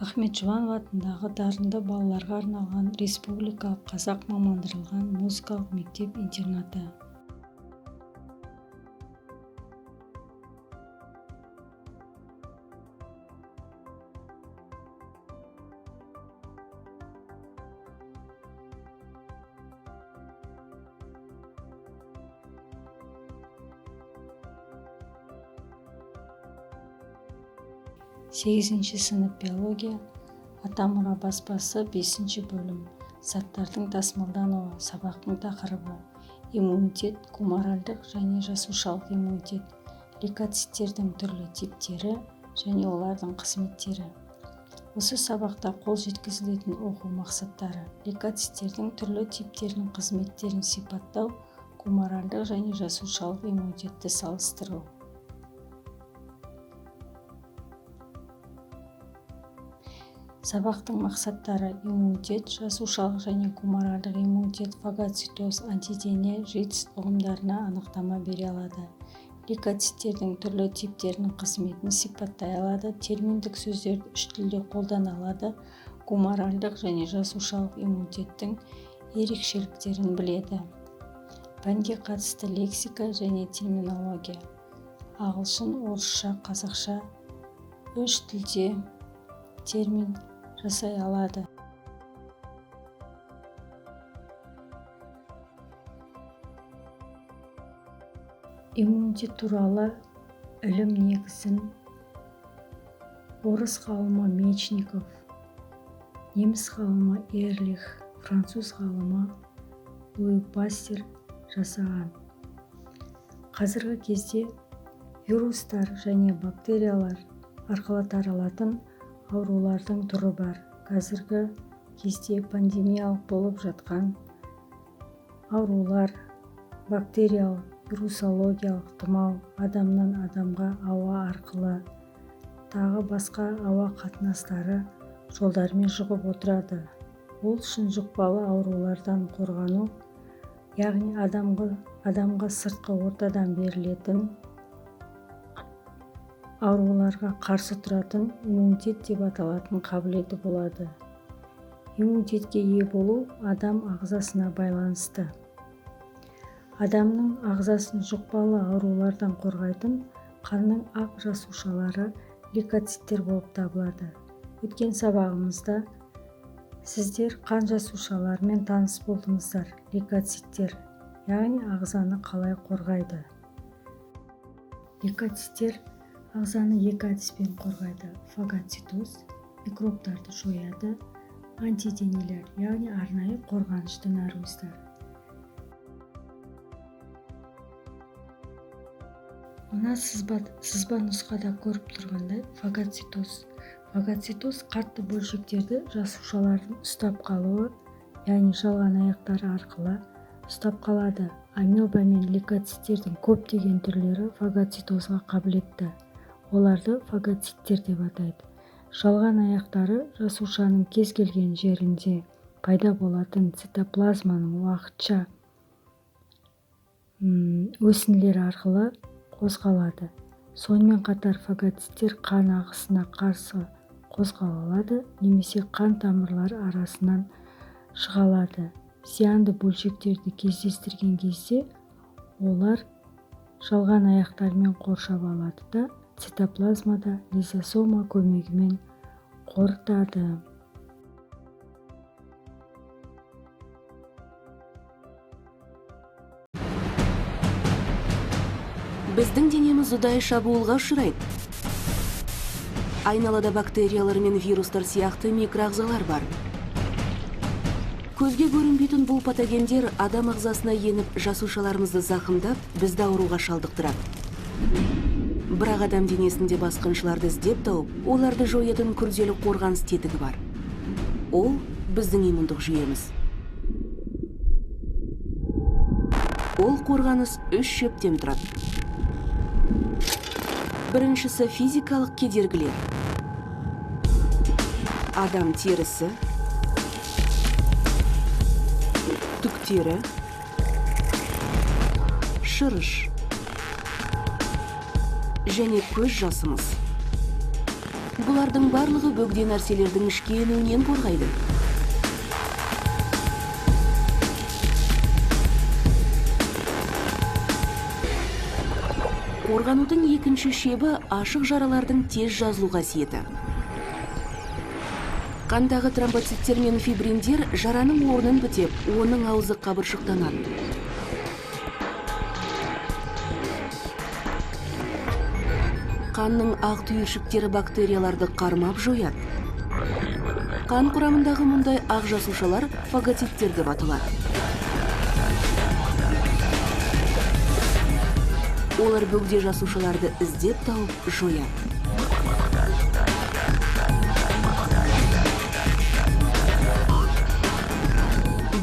Ахмет Жұбанов атындағы дарынды балаларға арналған республикалық қазақ мамандандырылған музыкалық мектеп-интернаты. Сегізінші сынып биология, Атамұра баспасы 5-ші бөлім. Заттардың тасымалдануы. Сабақтың тақырыбы: иммунитет, гуморальдық және жасушалық иммунитет, лейкоциттердің түрлі типтері және олардың қызметтері. Осы сабақта қол жеткізілетін оқу мақсаттары: лейкоциттердің түрлі типтерінің қызметтерін сипаттау, гуморальдық және жасушалық иммунитетті салыстыру. Сабақтың мақсаттары: иммунитет, жасушалық және гуморальдық иммунитет, фагоцитоз, антидене, ЖИТС ұғымдарына анықтама бере алады. Лейкоциттердің түрлі типтерінің қызметін сипаттай алады. Терминдік сөздерді үш тілде қолдана алады. Гуморальдық және жасушалық иммунитеттің ерекшеліктерін біледі. Пәнге қатысты лексика және терминология. Ағылшын, орысша, қазақша үш тілде термин жасай алады. Иммунитет туралы ілім негізін орыс ғалымы Мечников, неміс ғалымы Эрлих, француз ғалымы Луи Пастер жасаған. Қазіргі кезде вирустар және бактериялар арқылы таралатын аурулардың түрі бар. Қазіргі кезде пандемиялық болып жатқан аурулар: бактериялық, вирусологиялық, тұмау, адамнан адамға ауа арқылы, тағы басқа ауа қатынастары жолдарымен жұғып отырады. Ол үшін жұқпалы аурулардан қорғану, яғни адамға сыртқы ортадан берілетін ауруларға қарсы тұратын иммунитет деп аталатын қабілеті болады. Иммунитетке ие болу адам ағзасына байланысты. Адамның ағзасын жұқпалы аурулардан қорғайтын қанның ақ жасушалары лейкоциттер болып табылады. Өткен сабағымызда сіздер қан жасушаларымен таныс болдыңыздар. Лейкоциттер, яғни ағзаны қалай қорғайды. Лейкоциттер ағзаны екі әдіспен қорғайды: фагоцитоз, микробтарды жояды; антиденелер, яғни арнайы қорғанышты наркоздар. Мына сызба нұсқада көріп тұрғандай фагоцитоз. Фагоцитоз қатты бөлшектерді жасушалардың ұстап қалуы, яғни жалған аяқтары арқылы ұстап қалады. Амеба мен лейкоциттердің көптеген түрлері фагоцитозға қабілетті. Оларды фагоциттер деп атайды. Жалған аяқтары жасушаның кез келген жерінде пайда болатын цитоплазманың уақытша өсінділері арқылы қозғалады. Сонымен қатар фагоциттер қан ағысына қарсы қозғала алады, немесе қан тамырлары арасынан шыға алады. Зиянды бөлшектерді кездестірген кезде олар жалған аяқтармен қоршап алады да цитоплазмада лизосома көмегімен қорытады. Біздің денеміз ұдайы шабуылға ұшырайды. Айналада бактериялар мен вирустар сияқты микроағзалар бар. Көзге көрінбейтін бұл патогендер адам ағзасына еніп, жасушаларымызды зақымдап, бізді ауруға шалдықтырады. Бірақ адам денесінде басқыншыларды іздеп тауып, оларды жоятын күрделі қорғаныс тетігі бар. Ол біздің иммундық жүйеміз. Ол қорғаныс үш шөптен тұрады. Біріншісі физикалық кедергілер. Адам терісі, түктері, шырыш және көз жасымыз. Булардын барлыгы бөгде нәрселердин ишке энүүнен коргойт. Коргануудун экинчи шеби ашык жаралардын тез жазылуу касиети. Кандагы тромбоциттер мен фибриндер жаранын орнун бітеп, оның аузы кабыршыктанат. Канның ак түйүршүктери бактерияларды кармап жоят. Кан курамындагы мындай ак жасуушалар фагоциттер деп аталат. Олар бөгде жасуушаларды издеп тауып жоят.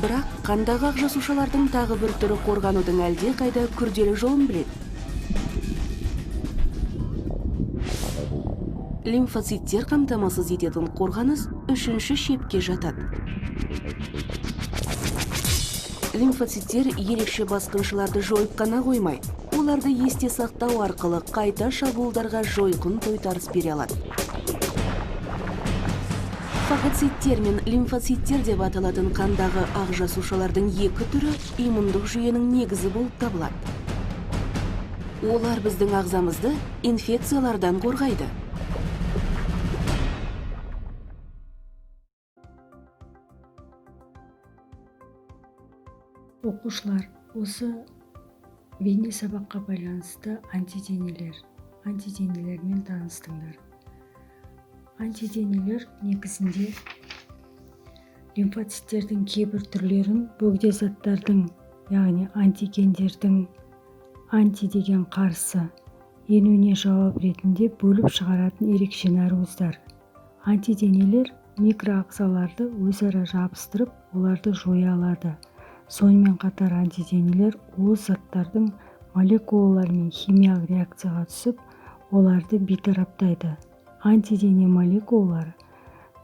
Бирок кандагы ак жасуушалардын тагы бир түрү коргануудун алде кайда күрделүү жолун билет. Лимфоциттер камтамасыз этетін корганыз үшінші шепке жатат. Лимфоциттер ерекше баскынчыларды жоюп гана коймой, оларды есте сактоо аркылы кайта шабуылдарга жойкун тойтарыс бере алат. Фагоциттер мен лимфоциттер деп аталатын кандагы ак жасуушалардын эки түрү иммундук жүйөнүн негизи болуп табылат. Олар биздин агзамызды инфекциялардан коргойт. Окуучулар, осы бейне сабакка байланысты антиденелермен тааныстыңдар. Антиденелер негизинде лимфоциттердин кейбир түрлөрүн бөгде заттардын, яғни антигендердин анти деген карсы энүүнө жабап ретинде бөлүп чыгаратын эрекче наркоздар. Антиденелер микроагзаларды өз ара жабыстырып, оларды жоя алады. Сонымен қатар антиденелер ооз заттардың молекулалар мен химиялық реакцияға түсіп, оларды бейтараптайды. Антидене молекулалары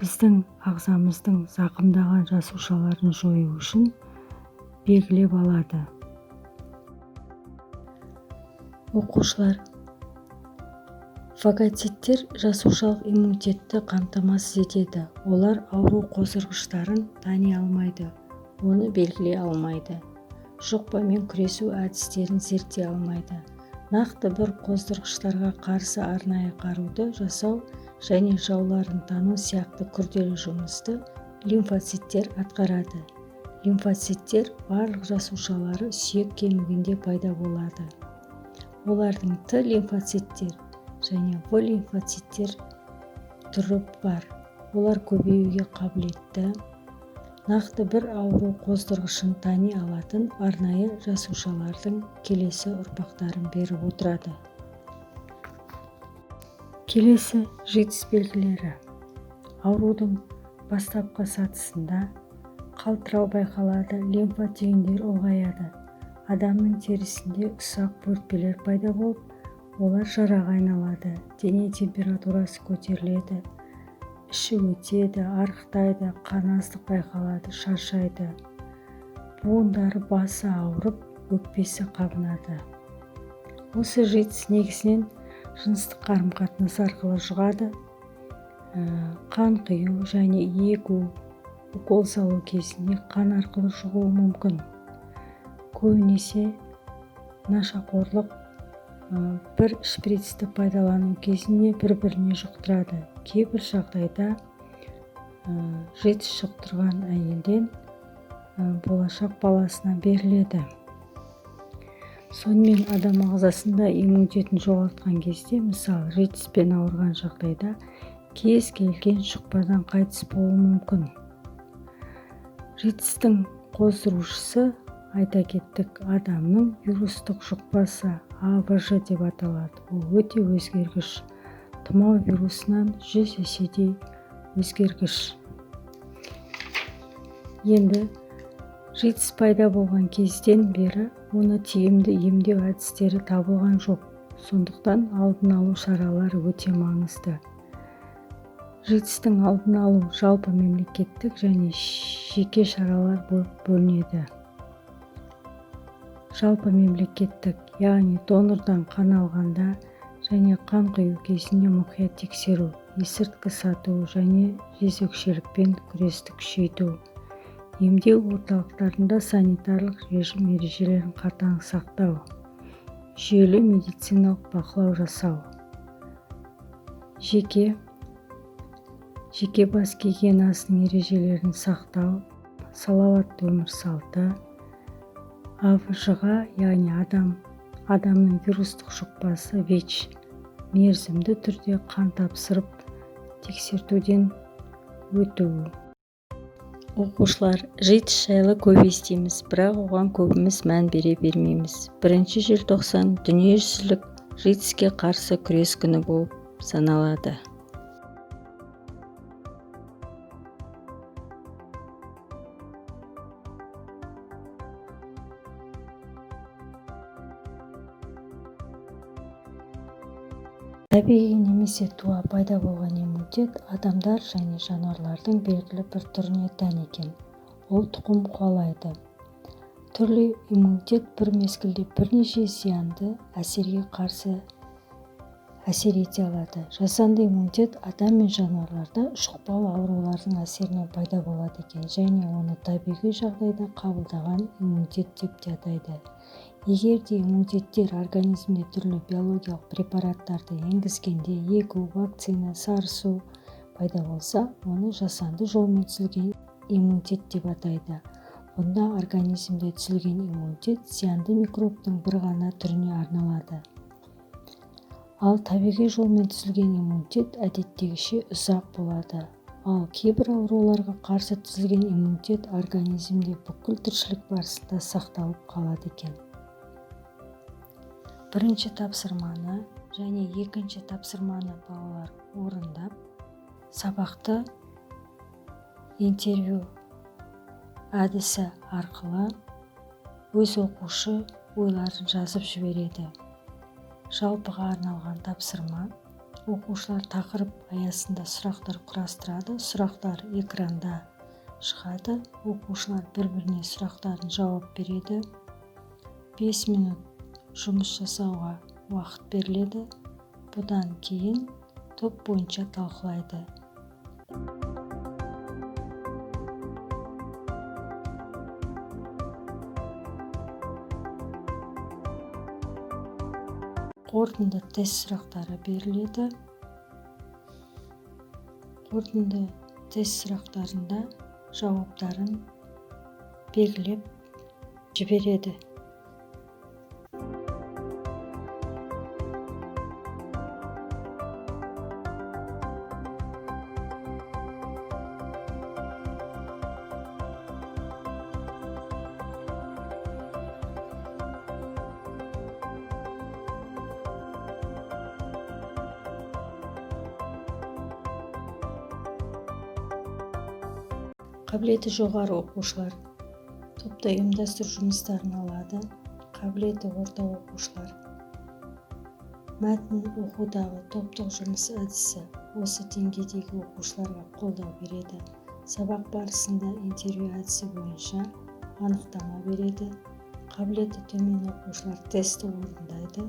біздің ағзамыздың зақымдаған жасушаларын жою үшін белгілеп алады. Оқушылар, фагоциттер жасушалық иммунитетті қамтамасыз етеді. Олар ауру қоздырғыштарын тани алмайды, оны белгілей алмайды. Жұқпамен күресу әдістерін зерттей алмайды. Нақты бір қоздырғыштарға қарсы арнайы қаруды жасау және жауларын тану сияқты күрделі жұмысты лимфоциттер атқарады. Лимфоциттер барлық жасушалары сүйек кемігінде пайда болады. Олардың Т лимфоциттер және В лимфоциттер түрі бар. Олар көбеюге қабілетті, нақты бір ауру қоздырғышын тани алатын арнайы жасушалардың келесі ұрпақтарын беріп отырады. Келесі жетіс белгілері. Аурудың бастапқы сатысында қалтырау байқалады, лимфа түйіндер ұлғаяды. Адамның терісінде ұсақ бөртпелер пайда болып, олар жараға айналады. Дене температурасы көтеріледі, іші өтеді, арықтайды, қаназдық байқалады, шаршайды. Буындары басы ауырып, өкпесі қабынады. Осы жетіс негізінен жыныстық қарым-қатынас арқылы жұғады. Қан құю және егу, укол салу кезінде қан арқылы жұғуы мүмкін. Көбінесе нашақорлық бір шприцті пайдалану кезінде бір-біріне жұқтырады. Кейбір жағдайда жетіс жұқтырған әйелден болашақ баласына беріледі. Сонымен адам ағзасында иммунитетін жоғалтқан кезде, мысалы жетіспен ауырған жағдайда кез келген жұқпадан қайтыс болуы мүмкін. Жетістің қоздырушысы, айта кеттік, адамның вирустық жұқпасы АВЖ деп аталады. Ол өте өзгергіш. Тұмау вирусынан 100 еседей өзгергіш. Енді жетіс пайда болған кезден бері оны тиімді емдеу әдістері табылған жоқ. Сондықтан алдын алу шаралары өте маңызды. Жетістің алдын алу жалпы мемлекеттік және жеке шаралар болып бөлінеді. Жалпы мемлекеттік, яғни донордан қан алғанда және қан құю кезінде мұқият тексеру. есірткі сату және жезөкшелікпен күресті күшейту, емдеу орталықтарында санитарлық режим ережелерін қатаң сақтау, жүйелі медициналық бақылау жасау, жеке бас гигиенасының ережелерін сақтау, салауатты өмір салты, АВЖ-ға, яғни адамның вирустық жұқпасы ВИЧ, мерзімді түрде қан тапсырып тексертуден өтуі. Оқушылар, ЖИТС жайлы көп естиміз, бірақ оған көбіміз мән бере бермейміз. 1 желтоқсан дүниежүзілік ЖИТСке қарсы күрес күні болып саналады. Табиғи немесе туа пайда болған иммунитет адамдар және жануарлардың белгілі бір түріне тән екен. Ол тұқым қуалайды. Түрлі иммунитет бір мезгілде бірнеше зиянды әсерге қарсы әсер ете алады. Жасанды иммунитет адам мен жануарларда жұқпалы аурулардың әсерінен пайда болады екен, және оны табиғи жағдайда қабылдаған иммунитет деп те атайды. Егер де иммунитеттер организмде түрлі биологиялық препараттарды енгізгенде егу, вакцина, сарысу пайда болса, оны жасанды жолмен түзілген иммунитет деп атайды. Онда организмде түзілген иммунитет зиянды микробтың бір ғана түріне арналады. Ал табиғи жолмен түзілген иммунитет әдеттегіше ұзақ болады. Ал кейбір ауруларға қарсы түзілген иммунитет организмде бүкіл тіршілік барысында сақталып қалады екен. Бірінші тапсырманы және екінші тапсырманы балалар орындап, сабақты интервью әдісі арқылы өз оқушы ойларын жазып жібереді. Жалпыға арналған тапсырма. Оқушылар тақырып аясында сұрақтар құрастырады. Сұрақтар экранда шығады. Оқушылар бір-біріне сұрақтарын жауап береді. 5 минут жұмыс жасауға уақыт беріледі. Бұдан кейін топ бойынша талқылайды. Қорытынды тест сұрақтары беріледі. Қорытынды тест сұрақтарында жауаптарын белгілеп жібереді. Қабілеті жоғары оқушылар топта ұйымдастыру жұмыстарын алады. Қабілеті орта оқушылар мәтін оқудағы топтық жұмыс әдісі осы деңгейдегі оқушыларға қолдау береді. Сабақ барысында интервью әдісі бойынша анықтама береді. Қабілеті төмен оқушылар тестті орындайды.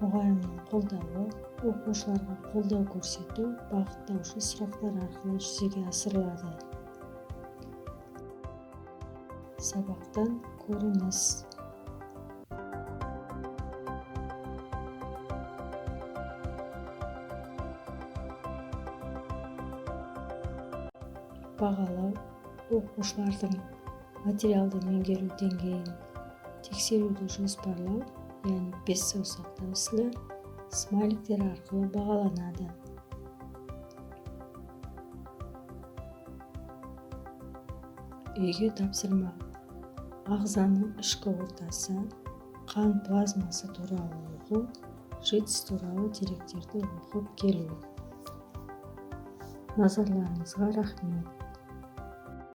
Мұғалімнің қолдауы, оқушыларға қолдау көрсету бағыттаушы сұрақтар арқылы жүзеге асырылады. Сабақтан көрініс. Бағалау, оқушылардың материалды меңгеру деңгейін тексеруді жоспарлау, яғни 5 саусақ тәсілі смайликтер арқылы бағаланады. Үйге тапсырма. Ағзаның ішкі ортасы, қан плазмасы туралы оқу, ЖИТС туралы деректерді оқып келу. Назарларыңызға рахмет.